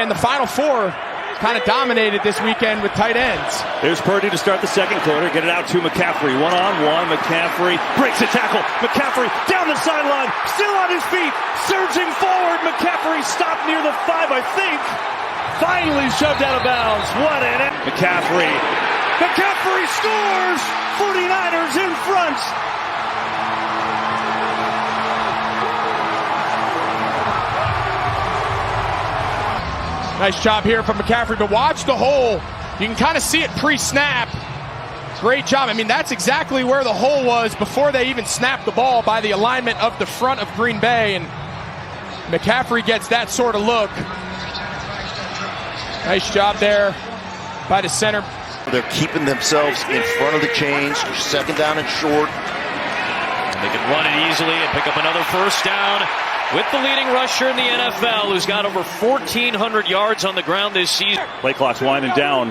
And the Final Four kind of dominated this weekend with tight ends. There's Purdy to start the second quarter. Get it out to McCaffrey. One-on-one. McCaffrey breaks a tackle. McCaffrey down the sideline. Still on his feet. Surging forward. McCaffrey stopped near the 5, I think. Finally shoved out of bounds. What an it. McCaffrey. McCaffrey scores. 49ers in front. Nice job here from McCaffrey, but watch the hole. You can kind of see it pre-snap. Great job. I mean, that's exactly where the hole was before they even snapped the ball by the alignment of the front of Green Bay, and McCaffrey gets that sort of look. Nice job there by the center. They're keeping themselves in front of the chains. Second down and short. They can run it easily and pick up another first down with the leading rusher in the NFL, who's got over 1,400 yards on the ground this season. Play clock's winding down.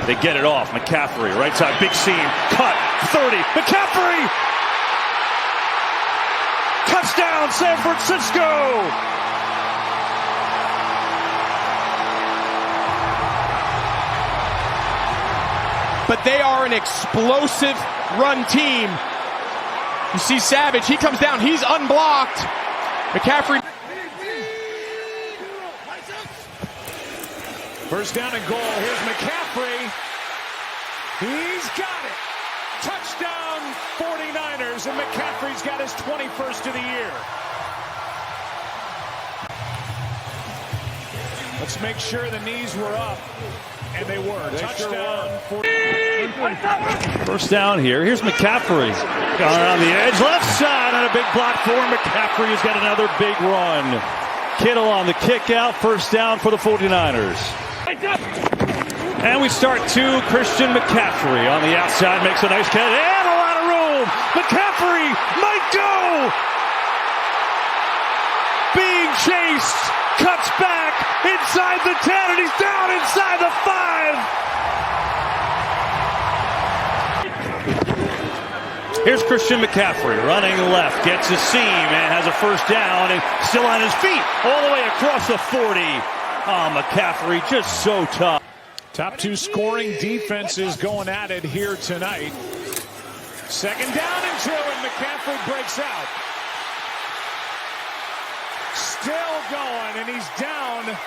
They get it off. McCaffrey, right side, big seam, cut, 30. McCaffrey! Touchdown, San Francisco! But they are an explosive run team. You see Savage, he comes down, he's unblocked. McCaffrey. First down and goal, here's McCaffrey. He's got it. Touchdown 49ers, and McCaffrey's got his 21st of the year. Let's make sure the knees were up, and they were. Touchdown. First down here. Here's McCaffrey. Gone around the edge. Left side on a big block for McCaffrey, who's got another big run. Kittle on the kick out. First down for the 49ers. And we start to Christian McCaffrey on the outside. Makes a nice catch. And a lot of room. McCaffrey might go. Being chased. Cuts back inside the 10. And he's down inside the 5. Here's Christian McCaffrey running left, gets a seam and has a first down and still on his feet all the way across the 40. Oh, McCaffrey just so tough. Top two scoring defenses going at it here tonight. Second down and 2, and McCaffrey breaks out. Still going, and he's down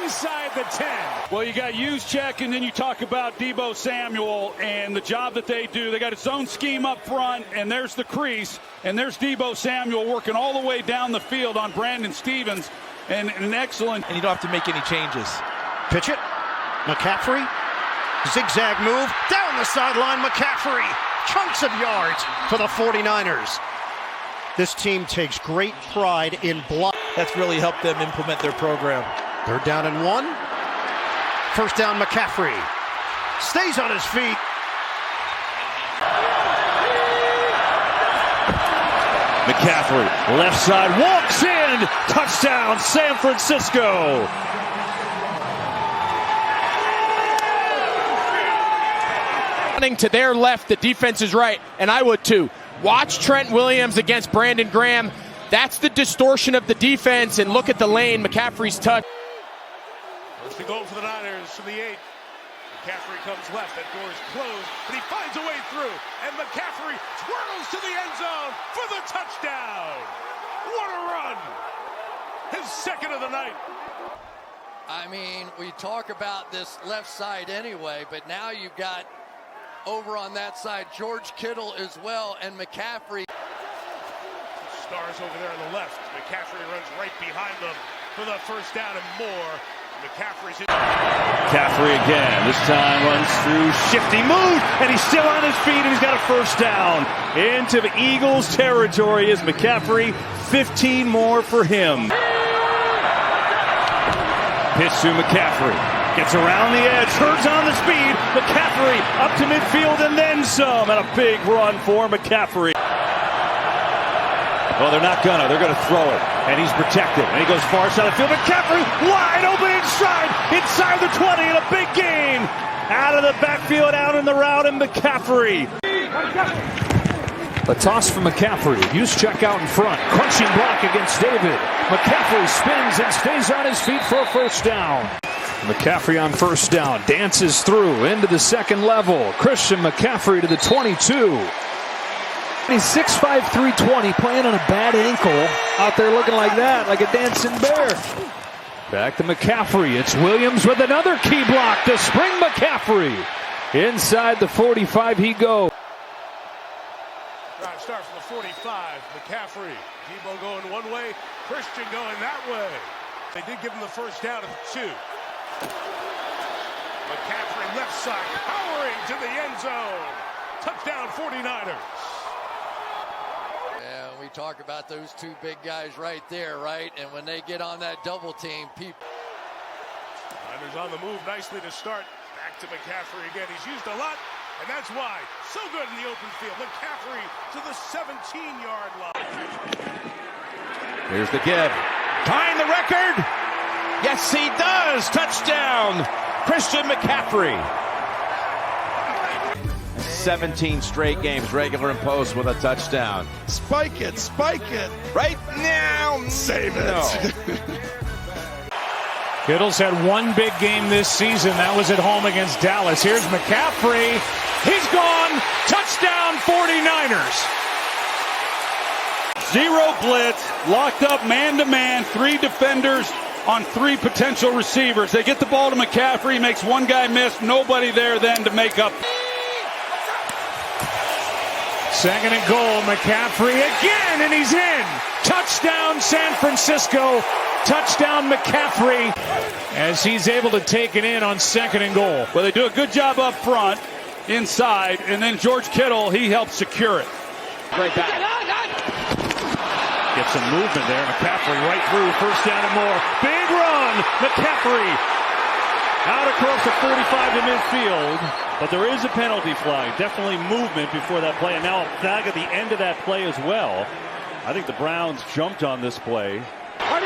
inside the 10. Well, you got Juszczyk, and then you talk about Deebo Samuel and the job that they do. They got its own scheme up front, and there's the crease, and there's Deebo Samuel working all the way down the field on Brandon Stevens, and an excellent. And you don't have to make any changes. Pitch it. McCaffrey. Zigzag move. Down the sideline. McCaffrey. Chunks of yards for the 49ers. This team takes great pride in block. That's really helped them implement their program. Third down and 1. First down, McCaffrey. Stays on his feet. McCaffrey, left side, walks in. Touchdown, San Francisco. Running to their left, the defense is right, and I would too. Watch Trent Williams against Brandon Graham. That's the distortion of the defense, and look at the lane. McCaffrey's touch. First and goal for the Niners from the 8. McCaffrey comes left. That door is closed, but he finds a way through. And McCaffrey twirls to the end zone for the touchdown. What a run! His second of the night. I mean, we talk about this left side anyway, but now you've got over on that side George Kittle as well, and McCaffrey. Stars over there on the left. McCaffrey runs right behind them for the first down and more. McCaffrey's in. McCaffrey again. This time runs through, shifty move, and he's still on his feet, and he's got a first down. Into the Eagles territory is McCaffrey. 15 more for him. Pitch to McCaffrey. Gets around the edge, turns on the speed. McCaffrey up to midfield and then some. And a big run for McCaffrey. Well, they're not gonna. They're gonna throw it. And he's protected. And he goes far side of the field. McCaffrey wide open inside the 20, and a big gain. Out of the backfield, out in the route, and McCaffrey. A toss from McCaffrey. Juszczyk out in front. Crunching block against David. McCaffrey spins and stays on his feet for a first down. McCaffrey on first down. Dances through into the second level. Christian McCaffrey to the 22. He's 6'5", 320, playing on a bad ankle. Out there looking like that, like a dancing bear. Back to McCaffrey. It's Williams with another key block to spring McCaffrey. Inside the 45 he goes. Drive starts from the 45. McCaffrey. Debo going one way. Christian going that way. They did give him the first down at the 2. McCaffrey left side, powering to the end zone. Touchdown 49ers. Yeah, we talk about those two big guys right there, right? And when they get on that double team, people. Niners on the move nicely to start. Back to McCaffrey again. He's used a lot, and that's why. So good in the open field. McCaffrey to the 17-yard line. Here's the give. Tying the record. Yes, he does. Touchdown, Christian McCaffrey. 17 straight games, regular and post, with a touchdown. Spike it. Right now. Save it. No. Kittle's had one big game this season. That was at home against Dallas. Here's McCaffrey. He's gone. Touchdown 49ers. Zero blitz, locked up man-to-man, 3 defenders on 3 potential receivers. They get the ball to McCaffrey, makes one guy miss, nobody there then to make up. Second and goal. McCaffrey again, and he's in. Touchdown San Francisco. Touchdown McCaffrey as he's able to take it in on second and goal. Well, they do a good job up front, inside, and then George Kittle, he helps secure it. Right back. Get some movement there. McCaffrey right through. First down and more. Big run. McCaffrey out across the 45 to midfield. But there is a penalty flag. Definitely movement before that play. And now a flag at the end of that play as well. I think the Browns jumped on this play. On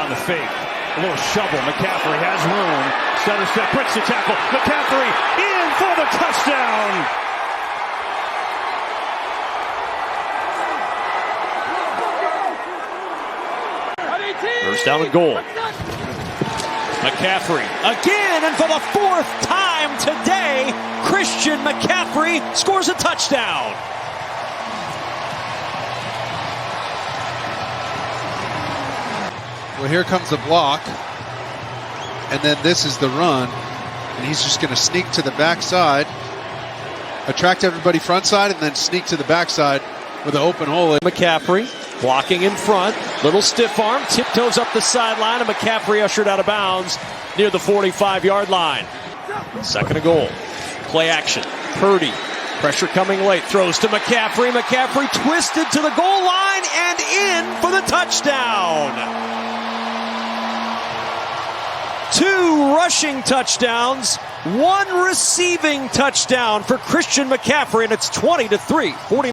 the fake. A little shovel. McCaffrey has room. Center step. Breaks the tackle. McCaffrey in for the touchdown. First down and goal. McCaffrey again, and for the 4th time today, Christian McCaffrey scores a touchdown. Well, here comes the block, and then this is the run, and he's just going to sneak to the backside, attract everybody front side, and then sneak to the backside with an open hole. McCaffrey blocking in front, little stiff arm, tiptoes up the sideline, and McCaffrey ushered out of bounds near the 45-yard line. Second and goal. Play action. Purdy. Pressure coming late. Throws to McCaffrey. McCaffrey twisted to the goal line and in for the touchdown. 2 rushing touchdowns, 1 receiving touchdown for Christian McCaffrey, and it's 20-3. 40.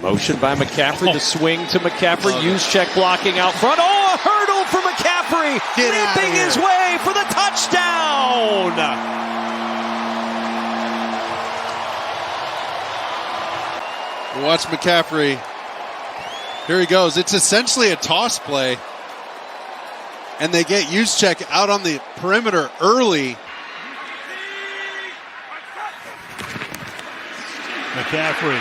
Motion by McCaffrey, the swing to McCaffrey. Juszczyk blocking out front. Oh, a hurdle for McCaffrey. Leaping his way for the touchdown. Watch McCaffrey. Here he goes. It's essentially a toss play. And they get Juszczyk out on the perimeter early. McCaffrey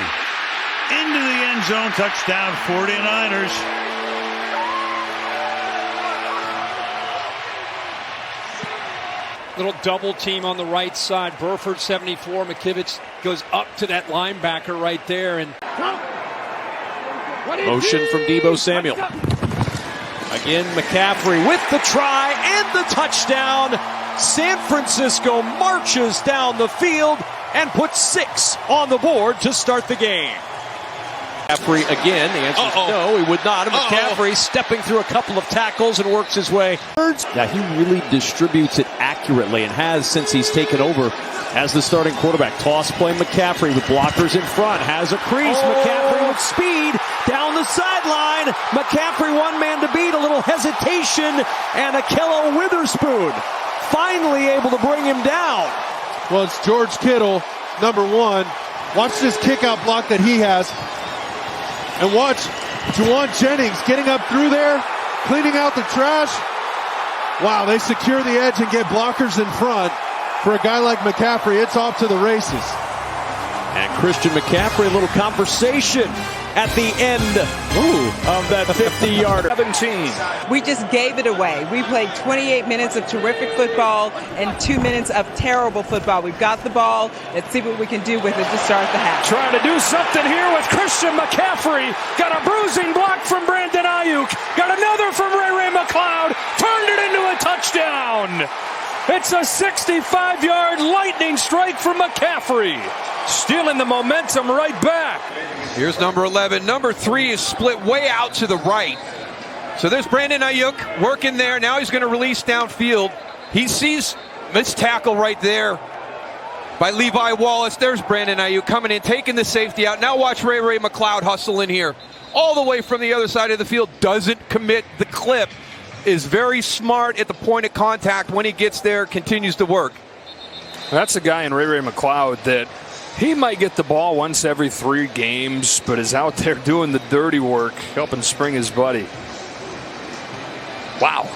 into the end zone. Touchdown 49ers. Little double team on the right side. Burford 74. McKivitz goes up to that linebacker right there. And motion from Debo Samuel. Again, McCaffrey with the try and the touchdown. San Francisco marches down the field and puts 6 on the board to start the game. McCaffrey again. The answer is no, he would not. And McCaffrey stepping through a couple of tackles and works his way. Yeah, he really distributes it accurately and has since he's taken over as the starting quarterback. Toss play McCaffrey with blockers in front. Has a crease. McCaffrey with speed down the sideline. McCaffrey one man to beat. A little hesitation. And Akello Witherspoon finally able to bring him down. Well, it's George Kittle number one. Watch this kick-out block that he has. And watch Juwan Jennings getting up through there, cleaning out the trash. Wow, they secure the edge and get blockers in front. For a guy like McCaffrey, it's off to the races. And Christian McCaffrey, a little conversation at the end of that 50-yarder. 17. We just gave it away. We played 28 minutes of terrific football and 2 minutes of terrible football. We've got the ball. Let's see what we can do with it to start the half. Trying to do something here with Christian McCaffrey. Got a bruising block from Brandon Ayuk. Got another from Ray McCloud. Turned it into a touchdown. It's a 65-yard lightning strike from McCaffrey. Stealing the momentum right back. Here's number 11. Number 3 is split way out to the right. So there's Brandon Ayuk working there. Now he's going to release downfield. He sees this tackle right there by Levi Wallace. There's Brandon Ayuk coming in, taking the safety out. Now watch Ray McCloud hustle in here. All the way from the other side of the field. Doesn't commit the clip. Is very smart at the point of contact. When he gets there, continues to work. That's a guy in Ray McCloud that he might get the ball once every 3 games, but is out there doing the dirty work, helping spring his buddy. Wow.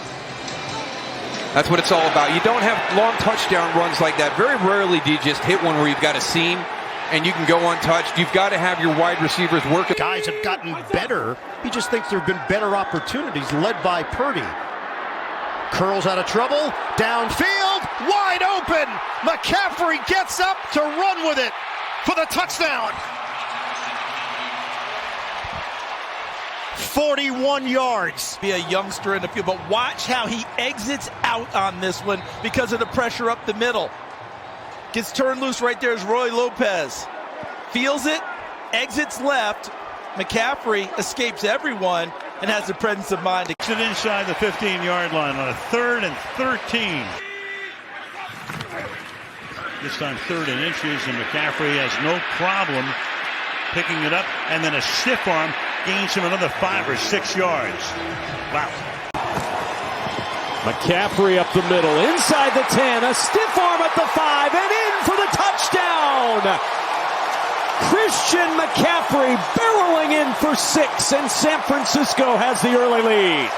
That's what it's all about. You don't have long touchdown runs like that. Very rarely do you just hit one where you've got a seam and you can go untouched. You've got to have your wide receivers working. Guys have gotten better. He just thinks there have been better opportunities, led by Purdy. Curls out of trouble, downfield, wide open. McCaffrey gets up to run with it for the touchdown. 41 yards. Be a youngster in the field, but watch how he exits out on this one because of the pressure up the middle. Gets turned loose right there is Roy Lopez. Feels it, exits left. McCaffrey escapes everyone and has the presence of mind to Sit inside the 15-yard line on a 3rd and 13. This time 3rd and inches, and McCaffrey has no problem picking it up, and then a stiff arm gains him another 5 or 6 yards. Wow. McCaffrey up the middle, inside the 10, a stiff arm at the 5, and in for the touchdown! Christian McCaffrey barreling in for 6, and San Francisco has the early lead.